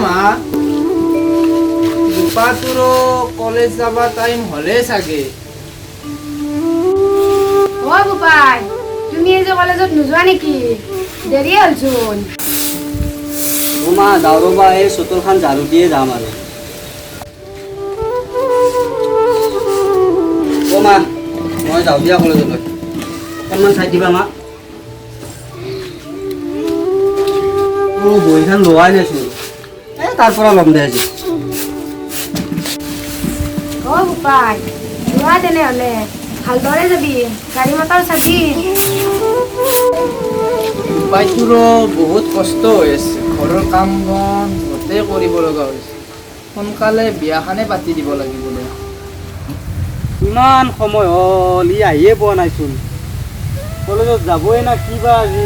মা দুপাটোৰো কলেজ যাব টাইম হলে চাগে ও গোপাল তুমি এই যে কলেজত নোযোৱা নেকি দেৰি হলচোন ও মা যাওঁ ৰ'বা এই চোতালখন ঝাৰু দিয়ে যাম আৰু ও মা মই যাওঁ দিয়া কলেজলৈ অকণমান চাই দিবা মা বহিখন লোৱাই নাইছোঁ এই তাৰ পৰা ল'ম দে আজি ও গোপাল যোৱা তেনেহ'লে ভালদৰে যাবি গাড়ী মটৰ চাবি দুপাটোৰো বহুত কষ্ট হৈ আছে ঘৰৰ কাম বন গোটেই কৰিব লগা হৈছে সোনকালে বিয়াখনে পাতি দিব লাগিব ইমান সময় হ'ল ই আহিয়ে পোৱা নাইচোন কলেজত যাবই না কিবা আজি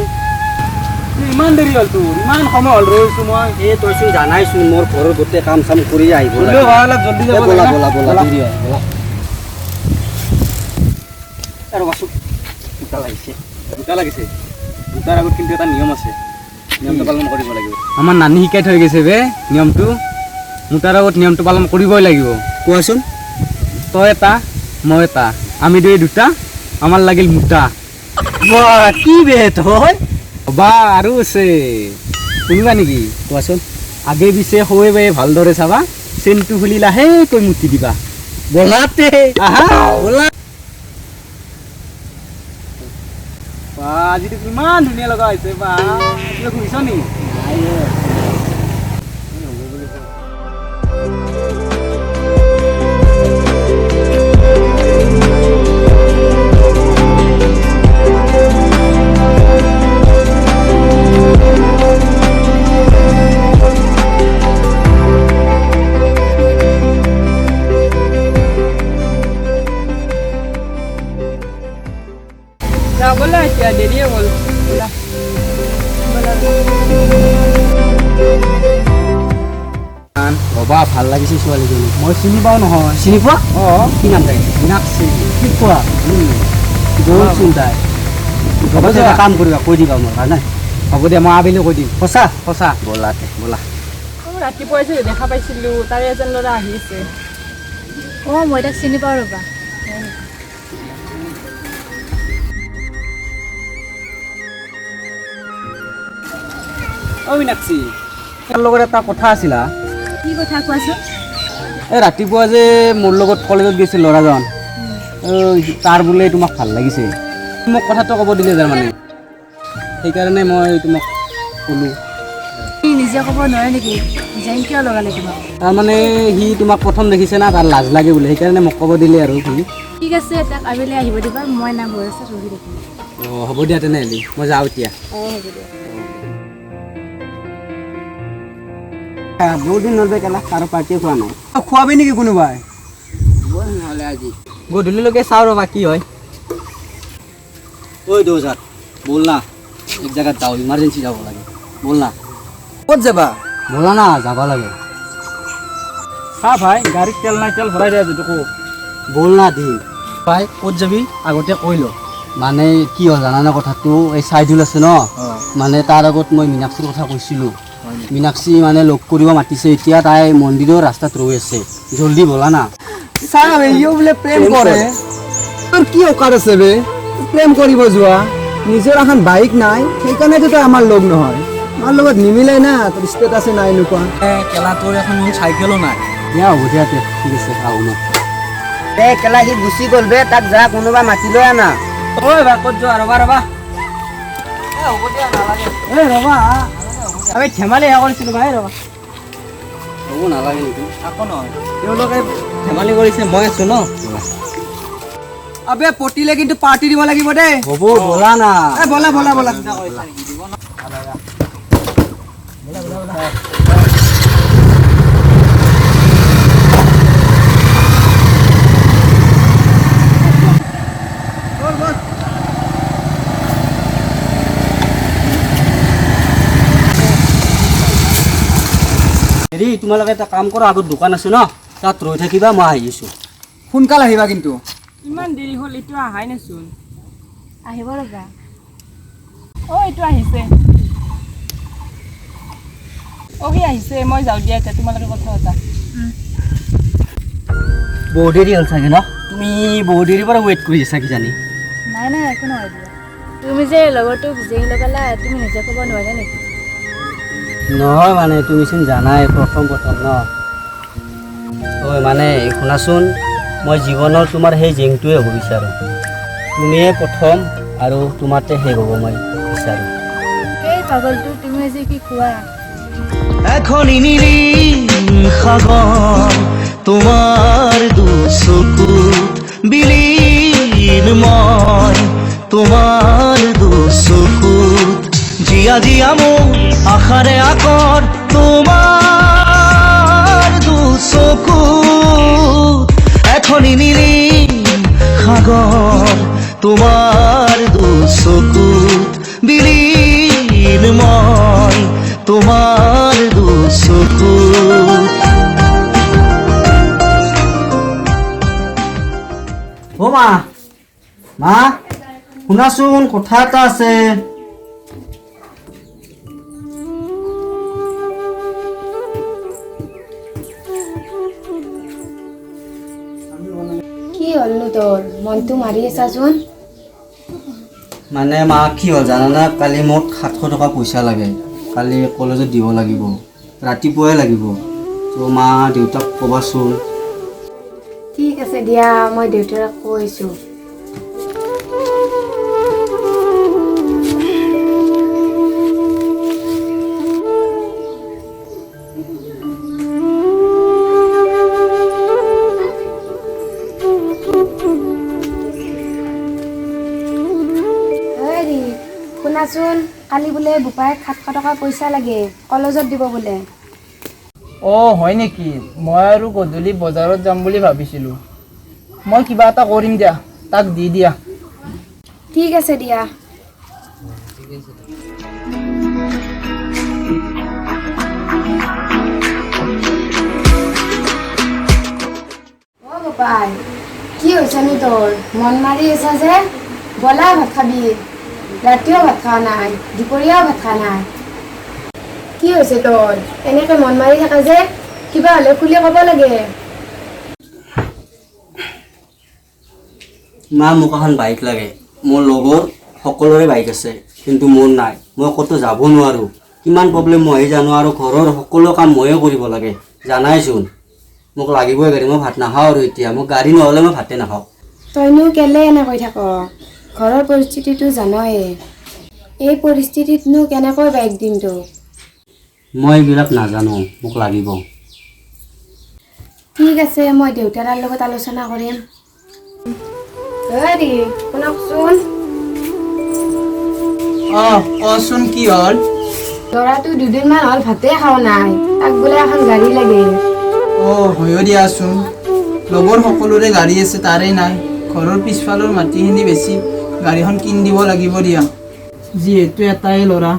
ইমান দেৰি হ'ল তোৰ ইমান সময় হ'ল ৰৈছোঁ মই এই তইচোন জানাইচোন মোৰ ঘৰৰ গোটেই কাম চাম কৰি আহিব লাগে জলদি ব'লা ব'লা ব'লা দেৰি হয় ব'লা আৰু বাচোন দুটা লাগিছে দুটাৰ আগত কিন্তু এটা নিয়ম আছে নিয়মটো পালন কৰিব লাগিব আমাৰ নানী শিকাই থৈ গৈছে বে নিয়মটো মোটাৰ আগত নিয়মটো পালন কৰিবই লাগিব কোৱাচোন তই এটা মই এটা আমি দুটা আমাৰ লাগিল মোটা কি বে তই বা আৰু আছে শুনিবা নেকি কোৱাচোন আগে পিছে হৈ বে ভালদৰে চাবা চেনটো খুলি লাহেকৈ মুতি দিবা ব'লাতে আহা ব'লা বা আজিতো কিমান ধুনীয়া লগা হৈছে বা কিবা ঘূৰিছ নেকি ব'লা এতিয়া দেৰিয়ে হ'ল ৰবা ভাল লাগিছে ছোৱালীজনী মই চিনি পাওঁ নহয় চিনি পোৱা অঁ কি নাম তাই মীনাক্ষী কি কোৱা গ'লচোন তাই হ'ব দে এটা কাম কৰিবা কৈ দিবা মোৰ কাৰণে হ'ব দিয়া মই আবেলি কৈ দিম সঁচা সঁচা ব'লাতে ব'লা ৰাতিপুৱাই যে দেখা পাইছিলোঁ তাৰে এজন ল'ৰা আহি আছে অঁ মই তাক চিনি পাওঁ ৰ'বা অ মীনাক্ষী তাৰ লগত এটা কথা আছিলা কি কথা কোৱাচোন এই ৰাতিপুৱা যে মোৰ লগত কলেজত গৈছিল ল'ৰাজন তাৰ বোলে তোমাক ভাল লাগিছে মোক কথাটো ক'ব দিলে তাৰমানে সেইকাৰণে মই তোমাক ক'লোঁ সি নিজে ক'ব নোৱাৰে নেকি যেন কিয় লগালে তোমাক তাৰমানে সি তোমাক প্ৰথম দেখিছে না তাৰ লাজ লাগে বোলে সেইকাৰণে মোক ক'ব দিলে আৰু সি ঠিক আছে তাক আবেলি আহিব দিবা মই নাম হৈ আছে ৰখি থাকিম অঁ হ'ব দিয়া তেনেহ'লে মই যাওঁ এতিয়া অঁ হ'ব দিয়া বহুত দিন নলবে কেলা কাৰো পাৰ্টিয়ে খোৱা নাই খোৱাবি নেকি কোনোবাই নহ'লে আজি গধূলিলৈকে চাওঁ ৰ'বা কি হয় ঐ দৌজাত ব'ল না এক জেগাত যাওঁ ইমাৰ্জেঞ্চি যাব লাগে ব'ল না ক'ত যাবা ব'লা না যাব লাগে চা ভাই গাড়ীত তেল নাই তেল ভৰাই দিয়া যদি কওঁ ব'ল না দি ভাই ক'ত যাবি আগতে কৈ ল মানে কি হ'ল জানানে কথাটো এই চাইদুল আছে ন মানে তাৰ আগত মই মীনাক্ষীৰ কথা কৈছিলোঁ মীনাক্ষী মানে লগ কৰিব মাতিছে এতিয়া তাই মন্দিৰৰ ৰাস্তাত ৰৈ আছে জলদি ব'লা না চা ইও বোলে প্ৰেম কৰে তোৰ কি অকাৰ আছে বে প্ৰেম কৰিব যোৱা নিজৰ এখন বাইক নাই সেইকাৰণেতো তই আমাৰ লগ নহয় আমাৰ লগত নিমিলে না তোৰ ষ্টেটাছে নাই এনেকুৱা কেলা তোৰ এখন চাইকেলো নাই দিয়া হ'ব দিয়া তে ঠিক আছে আহোঁ মই কেলা সি গুচি গ'ল বে তাক যা কোনোবা মাতি লৈ আনা ঐ ভাই ক'ত যোৱা ৰ'বা ৰ'বা ৰবা আমি ধেমালিহে কৰিছিলোঁ ভাই ৰবা হ'ব নালাগে নেকি আকৌ নহয় তেওঁলোকে ধেমালি কৰিছে মই আছো ন আবে পতিলে কিন্তু পাৰ্টি দিব লাগিব দেই হ'ব ব'লা না ব'লা ব'লা ব'লা হেৰি তোমালোকে এটা কাম কৰা আগত দোকান আছে ন তাত ৰৈ থাকিবা মই আহি আছোঁ সোনকালে আহিবা কিন্তু ইমান দেৰি হ'ল এইটো অহাই নাচোন আহিব ৰ'বা অঁ এইটো আহিছে অ' সি আহিছে, মই যাওঁ দিয়া এতিয়া, তোমালোকে কথা পতা। বহুত দেৰি হ'ল চাগে ন? তুমি বহুত দেৰিৰ পৰা ৱেইট কৰি আছা কিজানি। নাই নাই একো নহয় দিয়া। তুমি যে লগৰটোক জেং লগালা, তুমি নিজে ক'ব নোৱাৰা নেকি? নহয় মানে তুমিচোন জানাই প্ৰথম ন। ঐ মানে শুনাচোন, মই জীৱনৰ তোমাৰ সেই জেংটোৱে হ'ব বিচাৰোঁ। তুমিয়ে প্ৰথম আৰু তোমাৰতে শেষ হ'ব মই বিচাৰোঁ। এই পাগলটো তুমি যে কি কোৱা? এখনি নীলিম সাগৰ তোমাৰ দুচকুত বিলীন মই তোমাৰ দুচকুত জিয়া জিয়া মোৰ আশাৰে আকর তোমার দুচকুত এখনি নীলিম সাগর তোমার দুচকুত বিলীন মই তোমার দুচকুত। অ মা শুনাচোন, কথা এটা আছে। কি হ'লনো তোৰ? মনটো মাৰি আছাচোন। মানে মা কি হ'ল জানানা, কালি মোক 700 টকা পইচা লাগে, কালি কলেজত দিব লাগিব, ৰাতিপুৱাই লাগিব। তো মা দেউতাক ক'বাচোন। ঠিক আছে দিয়া, মই দেউতাক কৈছোঁ। শুনাচোন, কালি বোলে বোপাইক 700 টকা পইচা লাগে, কলেজত দিব বোলে। অঁ হয় নেকি? মই আৰু গধূলি বজাৰত যাম বুলি ভাবিছিলোঁ। মই কিবা এটা কৰিম দিয়া, তাক দি দিয়া। ঠিক আছে দিয়া। অ বোপাই, কি হৈছেনো তোৰ? মন মাৰি আছা যে? বলা ভাত খাবি। ৰাতিও ভাত খোৱা নাই, দুপৰীয়াও ভাত খোৱা নাই। কি হৈছে তোৰ? এনেকৈ মন মাৰি থাকা যে? কিবা হ'লে খুলি ক'ব লাগে। মা মোক এখন বাইক লাগে। মোৰ লগৰ সকলোৰে বাইক আছে, কিন্তু মোৰ নাই। মই ক'তো যাব নোৱাৰোঁ, কিমান প্ৰব্লেম মইহে জানো, আৰু ঘৰৰ সকলো কাম ময়ে কৰিব লাগে, জানাইচোন। মোক লাগিবই গাড়ী, মই ভাত নাখাওঁ আৰু এতিয়া। মোক গাড়ী নহ'লে মই ভাতে নাখাওঁ। তইনো কেলে এনে কৈ থাক? ঘৰৰ পৰিস্থিতিটো জানয়ে। এই পৰিস্থিতিতনো কেনেকৈ বাইক দিম তোক? মই এইবিলাক নাজানো, মোক লাগিব। ঠিক আছে, মই দেউতাৰ লগত আলোচনা কৰিম। হেৰি শুনকচোন, অঁ কচোন কি হ'ল? ল'ৰাটো দুদিনমান হ'ল ভাতেই খোৱা নাই, তাক বোলে এখন গাড়ী লাগে। অঁ হয়ো দিয়াচোন, লগৰ সকলোৰে গাড়ী আছে, তাৰেই নাই। ঘৰৰ পিছফালৰ মাটিখিনি বেছি গাড়ীখন কিনি দিব লাগিব দিয়া, যিহেতু এটাই ল'ৰা।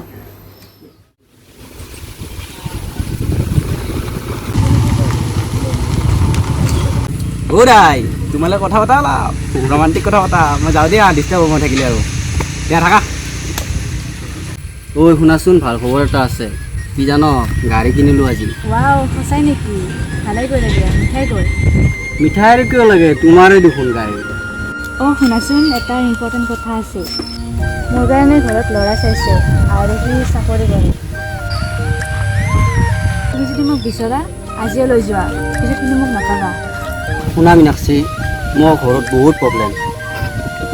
অ'ৰাই তোমালে কথা পতা অলপ ৰোমান্টিক কথা পতা। মই যাওঁ দিয়া, ডিষ্টাৰ্ব হ'ব মই থাকিলে আৰু। দিয়া থাকা। ঐ শুনাচোন, ভাল খবৰ এটা আছে। কি জান, গাড়ী কিনিলোঁ আজি। ৱাও, সঁচাই নেকি? ভালেই কৰিলে দিয়া, মিঠাই কৰ। মিঠাই আৰু কিয় লাগে, তোমাৰে দেখোন গাড়ী। অঁ শুনাচোন, এটা ইম্পৰ্টেণ্ট কথা আছে। মোৰ কাৰণে ঘৰত ল'ৰা চাইছে আৰু সি চাকৰি কৰে। তুমি যদি মোক বিচৰা আজিয়ে লৈ যোৱা, পিছত কিন্তু মোক নাপাবা। শুনা মীনাক্ষী, মোৰ ঘৰত বহুত প্ৰব্লেম।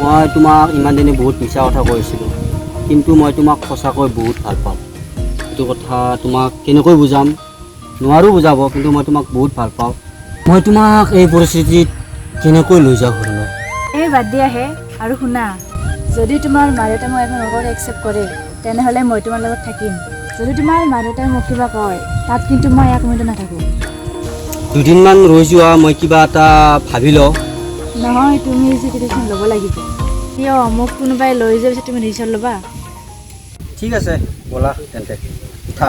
মই তোমাক ইমান দিনে বহুত মিছা কথা কৈছিলোঁ, কিন্তু মই তোমাক সঁচাকৈ বহুত ভাল পাওঁ। এইটো কথা তোমাক কেনেকৈ বুজাম, নোৱাৰোঁ বুজাব, কিন্তু মই তোমাক বহুত ভাল পাওঁ। মই তোমাক এই পৰিস্থিতিত কেনেকৈ লৈ যাওঁ ঘৰলৈ? এই বাদ দিয়াহে, আৰু শুনা, যদি তোমাৰ মা দেউতাই মোক এখন লগৰ একচেপ্ট কৰে, তেনেহ'লে মই তোমাৰ লগত থাকিম। যদি তোমাৰ মা দেউতাই মোক কিবা কয়, তাত কিন্তু মই 1 মিনিটো নাথাকোঁ। দুদিনমান ৰৈ যোৱা, মই কিবা এটা ভাবি লওঁ। নহয়, তুমি ডিচিশ্যন ল'ব লাগিব। কিয়, মোক কোনোবাই লৈ যোৱাৰ পিছত তুমি ডিচিশ্যন ল'বা? ঠিক আছে, ব'লা তেন্তে উঠা।